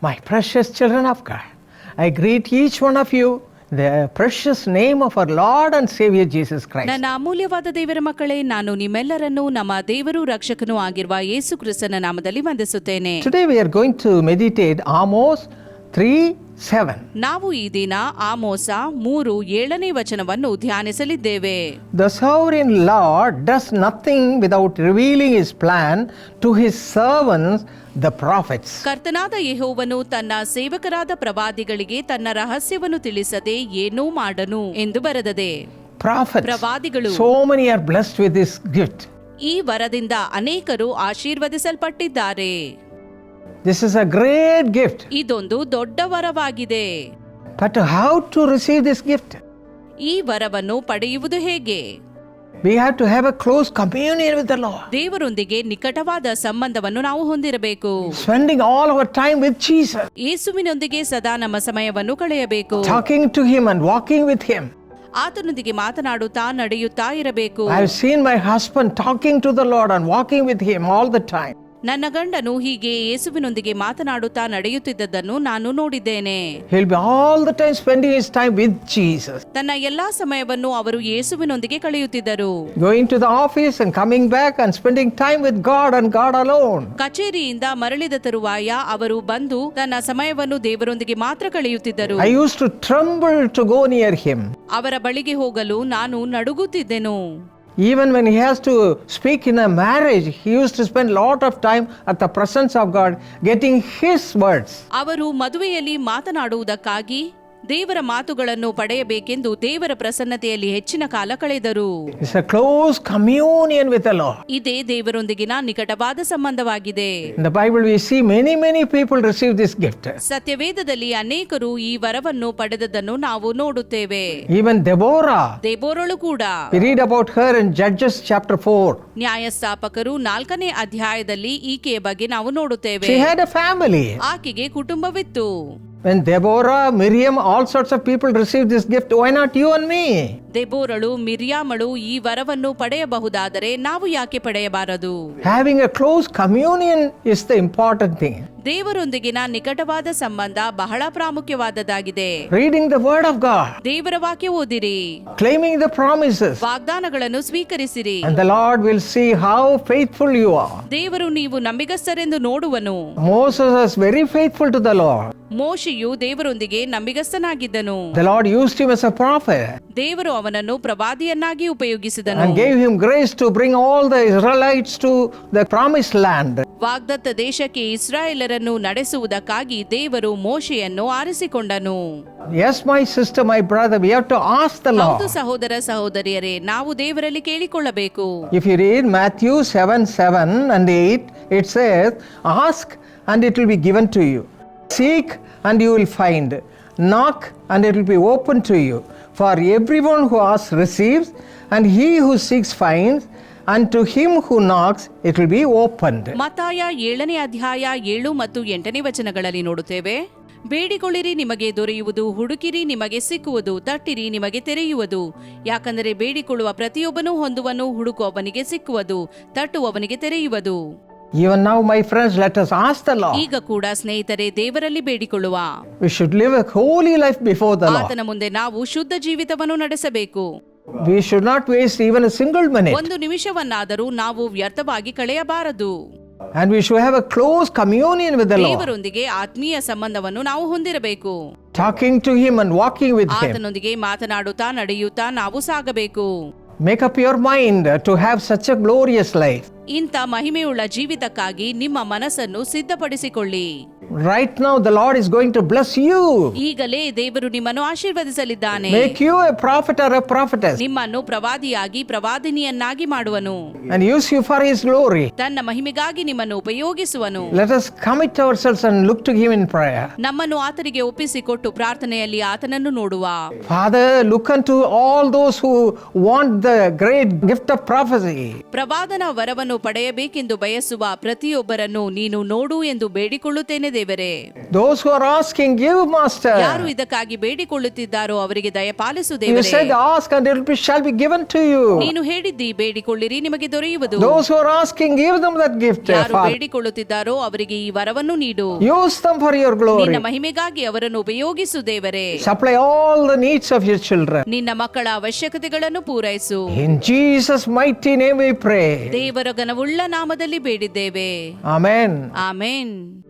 My precious children of God, I greet each one of you in the precious name of our Lord and Savior Jesus Christ. ನನ್ನ ಅಮೂಲ್ಯವಾದ ದೇವರ ಮಕ್ಕಳೇ, ನಾನು ನಿಮ್ಮೆಲ್ಲರನ್ನು ನಮ್ಮ ದೇವರು ರಕ್ಷಕನೂ ಆಗಿರುವ ಯೇಸು ಕ್ರಿಸ್ತನ ನಾಮದಲ್ಲಿ ವಂದಿಸುತ್ತೇನೆ. Today we are going to meditate Amos 3:7. ನಾವು ಈ ದಿನ ಆಮೋಸ 3:7 ವಚನವನ್ನು ಧ್ಯಾನಿಸಲಿದ್ದೇವೆ. The sovereign Lord does nothing without revealing his plan to his servants the prophets. ಕರ್ತನಾದ ಯೆಹೋವನು ತನ್ನ ಸೇವಕರಾದ ಪ್ರವಾದಿಗಳಿಗೆ ತನ್ನ ರಹಸ್ಯವನ್ನು ತಿಳಿಸದೆ ಏನೂ ಮಾಡನು ಎಂದು ಬರೆದದೆ. Prophets. ಪ್ರವಾದಿಗಳು. So many are blessed with this gift. ಈ ವರದಿಂದ ಅನೇಕರು ಆಶೀರ್ವದಿಸಲ್ಪಟ್ಟಿದ್ದಾರೆ. This is a great gift. ಇದೊಂದು ದೊಡ್ಡ ವರವಾಗಿದೆ. But how to receive this gift? ಈ ವರವನ್ನು ಪಡೆಯುವುದು ಹೇಗೆ? We have to have a close communion with the Lord. ದೇವರೊಂದಿಗೆ ನಿಕಟವಾದ ಸಂಬಂಧವನ್ನು ನಾವು ಹೊಂದಿರಬೇಕು. Spending all our time with Jesus. ಯೇಸುವಿನೊಂದಿಗೆ ಸದಾ ನಮ್ಮ ಸಮಯವನ್ನು ಕಳೆಯಬೇಕು. Talking to him and walking with him. ಆತನೊಂದಿಗೆ ಮಾತನಾಡುತ್ತಾ ನಡೆಯುತ್ತಾ ಇರಬೇಕು. I have seen my husband talking to the Lord and walking with him all the time. ನನ್ನ ಗಂಡನು ಹೀಗೆ ಯೇಸುವಿನೊಂದಿಗೆ ಮಾತನಾಡುತ್ತಾ ನಡೆಯುತ್ತಿದ್ದದ್ದನ್ನು ನಾನು ನೋಡಿದ್ದೇನೆ. He'll be all the time spending his time with Jesus. ತನ್ನ ಎಲ್ಲಾ ಸಮಯವನ್ನು ಅವರು ಯೇಸುವಿನೊಂದಿಗೆ ಕಳೆಯುತ್ತಿದ್ದರು. Going to the office and coming back and spending time with God and God alone. ಕಚೇರಿಯಿಂದ ಮರಳಿದ ತರುವಾಯ ಅವರು ಬಂದು ತನ್ನ ಸಮಯವನ್ನು ದೇವರೊಂದಿಗೆ ಮಾತ್ರ ಕಳೆಯುತ್ತಿದ್ದರು. I used to tremble to go near him. ಅವರ ಬಳಿಗೆ ಹೋಗಲು ನಾನು ನಡುಗುತ್ತಿದ್ದೆನು. Even when he has to speak in a marriage, he used to spend a lot of time at the presence of God getting his words. ಅವರು ಮದುವೆಯಲ್ಲಿ ಮಾತನಾಡುವುದಕ್ಕಾಗಿ ದೇವರ ಮಾತುಗಳನ್ನು ಪಡೆಯಬೇಕೆಂದು ದೇವರ ಪ್ರಸನ್ನತೆಯಲ್ಲಿ ಹೆಚ್ಚಿನ ಕಾಲ ಕಳೆದರು. It's a close communion with the Lord. ಇದೇ ದೇವರೊಂದಿಗಿನ ನಿಕಟವಾದ ಸಂಬಂಧವಾಗಿದೆ. In the Bible we see many people receive this gift. ಸತ್ಯವೇದದಲ್ಲಿ ಅನೇಕರು ಈ ವರವನ್ನು ಪಡೆದದ್ದನ್ನು ನಾವು ನೋಡುತ್ತೇವೆ. Even Deborah. ದೆಬೋರಳು ಕೂಡ. We read about her in Judges chapter 4. ನ್ಯಾಯಸ್ಥಾಪಕರು 4ನೇ ಅಧ್ಯಾಯದಲ್ಲಿ ಈಕೆಯ ಬಗ್ಗೆ ನಾವು ನೋಡುತ್ತೇವೆ. She had a family. ಆಕೆಗೆ ಕುಟುಂಬವಿತ್ತು. When Deborah, Miriam, all sorts of people received this gift, why not you and me? ದೆಬೋರಳು ಮಿರ್ಯಾಮಳು ಈ ವರವನ್ನು ಪಡೆಯಬಹುದಾದರೆ ನಾವು ಯಾಕೆ ಪಡೆಯಬಾರದು? Having a close communion is the important thing. ದೇವರೊಂದಿಗಿನ ನಿಕಟವಾದ ಸಂಬಂಧ ಬಹಳ ಪ್ರಾಮುಖ್ಯವಾದದ್ದಾಗಿದೆ. Reading the word of God. ದೇವರ ವಾಕ್ಯ ಓದಿರಿ. Claiming the promises. ವಾಗ್ದಾನಗಳನ್ನು ಸ್ವೀಕರಿಸಿರಿ. And the Lord will see how faithful you are. ದೇವರು ನೀವು ನಂಬಿಗಸ್ತರೆಂದು ನೋಡುವನು. Moses was very faithful to the Lord. ಮೋಶೆಯು ದೇವರೊಂದಿಗೆ ನಂಬಿಗಸ್ತನಾಗಿದ್ದನು. The Lord used him as a prophet. ದೇವರು ಅವನನ್ನು ಪ್ರವಾದಿಯನ್ನಾಗಿ ಉಪಯೋಗಿಸಿದನು. And gave him grace to bring all the Israelites to the promised land. ವಾಗ್ದತ್ತ ದೇಶಕ್ಕೆ ಇಸ್ರಾಯೇಲರನ್ನು ನಡೆಸುವುದಕ್ಕಾಗಿ ದೇವರು ಮೋಶೆಯನ್ನು ಆರಿಸಿಕೊಂಡನು. Yes, my sister, my brother, we have to ask the Lord. ಹೌದು ಸಹೋದರ ಸಹೋದರಿಯರೇ, ನಾವು ದೇವರಲ್ಲಿ ಕೇಳಿಕೊಳ್ಳಬೇಕು. If you read Matthew 7:7 and 8, it says, "Ask and it will be given to you. Seek and you will find. Knock and it will be open to you. For everyone who asks receives, and he who seeks finds, and to him who knocks it will be opened." ಮತ್ತಾಯ 7ನೇ ಅಧ್ಯಾಯ 7 ಮತ್ತು 8ನೇ ವಚನಗಳಲ್ಲಿ ನೋಡುತ್ತೇವೆ. ಬೇಡಿಕೊಳ್ಳಿರಿ ನಿಮಗೆ ದೊರೆಯುವುದು, ಹುಡುಕಿರಿ ನಿಮಗೆ ಸಿಕ್ಕುವುದು, ತಟ್ಟಿರಿ ನಿಮಗೆ ತೆರೆಯುವುದು. ಯಾಕಂದರೆ ಬೇಡಿಕೊಳ್ಳುವ ಪ್ರತಿಯೊಬ್ಬನೂ ಹೊಂದುವನು, ಹುಡುಕುವವನಿಗೆ ಸಿಕ್ಕುವುದು, ತಟ್ಟುವವನಿಗೆ ತೆರೆಯುವುದು. Even now, my friends, let us ask the Lord. ಈಗ ಕೂಡ ಸ್ನೇಹಿತರೆ, ದೇವರಲ್ಲಿ ಬೇಡಿಕೊಳ್ಳುವ. We should live a holy life before the Lord. ಆತನ ಮುಂದೆ ನಾವು ಶುದ್ಧ ಜೀವಿತವನ್ನು ನಡೆಸಬೇಕು. We should not waste even a single minute. ಒಂದು ನಿಮಿಷವನ್ನಾದರೂ ನಾವು ವ್ಯರ್ಥವಾಗಿ ಕಳೆಯಬಾರದು. And we should have a close communion with the Lord. ದೇವರೊಂದಿಗೆ ಆತ್ಮೀಯ ಸಂಬಂಧವನ್ನು ನಾವು ಹೊಂದಿರಬೇಕು. Talking to him and walking with him. ಆತನೊಂದಿಗೆ ಮಾತನಾಡುತ್ತಾ ನಡೆಯುತ್ತಾ ನಾವು ಸಾಗಬೇಕು. Make up your mind to have such a glorious life. ಇಂಥ ಮಹಿಮೆಯುಳ್ಳ ಜೀವಿತಕ್ಕಾಗಿ ನಿಮ್ಮ ಮನಸ್ಸನ್ನು ಸಿದ್ಧಪಡಿಸಿಕೊಳ್ಳಿ. Right now the Lord is going to bless you. ಈಗಲೇ ದೇವರು ನಿಮ್ಮನ್ನು ಆಶೀರ್ವದಿಸಲಿದ್ದಾನೆ. Make you a prophet or a prophetess. ನಿಮ್ಮನ್ನು ಪ್ರವಾದಿಯಾಗಿ ಪ್ರವಾದಿನಿಯನ್ನಾಗಿ ಮಾಡುವನು. And use you for his glory. ತನ್ನ ಮಹಿಮೆಗಾಗಿ ನಿಮ್ಮನ್ನು ಉಪಯೋಗಿಸುವನು. Let us commit ourselves and look to him in prayer. ನಮ್ಮನ್ನು ಆತನಿಗೆ ಒಪ್ಪಿಸಿಕೊಟ್ಟು ಪ್ರಾರ್ಥನೆಯಲ್ಲಿ ಆತನನ್ನು ನೋಡುವ. Father, look unto all those who want the great gift of prophecy. ಪ್ರವಾದನ ವರವನ್ನು ವರವನ್ನು ಪಡೆಯಬೇಕೆಂದು ಬಯಸುವ ಪ್ರತಿಯೊಬ್ಬರನ್ನು ನೀನು ನೋಡು ಎಂದು ಬೇಡಿಕೊಳ್ಳುತ್ತೇನೆ ದೇವರೇ. Those who are asking, give, Master. ಯಾರು ಇದಕ್ಕಾಗಿ ಬೇಡಿಕೊಳ್ಳುತ್ತಿದ್ದಾರೋ ಅವರಿಗೆ ದಯಪಾಲಿಸು You ದೇವರೇ. said, ask and it shall be given to you. ನೀನು ಹೇಳಿದ್ದಿ, ಬೇಡಿಕೊಳ್ಳಿರಿ ನಿಮಗೆ ದೊರೆಯುವುದು. Those who are asking, give them that gift. ಯಾರು Father. ಬೇಡಿಕೊಳ್ಳುತ್ತಿದ್ದಾರೋ ಅವರಿಗೆ ಈ ವರವನ್ನು ನೀಡು. Use them for your glory. ನಿನ್ನ ಮಹಿಮೆಗಾಗಿ ಅವರನ್ನು ಉಪಯೋಗಿಸು ದೇವರೇ. Supply all the needs of your children. ನಿನ್ನ ಮಕ್ಕಳ ಅವಶ್ಯಕತೆಗಳನ್ನು ಪೂರೈಸು. In Jesus' mighty name we pray. ದೇವರ ಘನವುಳ್ಳ ನಾಮದಲ್ಲಿ ಬೇಡಿದ್ದೇವೆ. Amen. ಆಮೆನ್.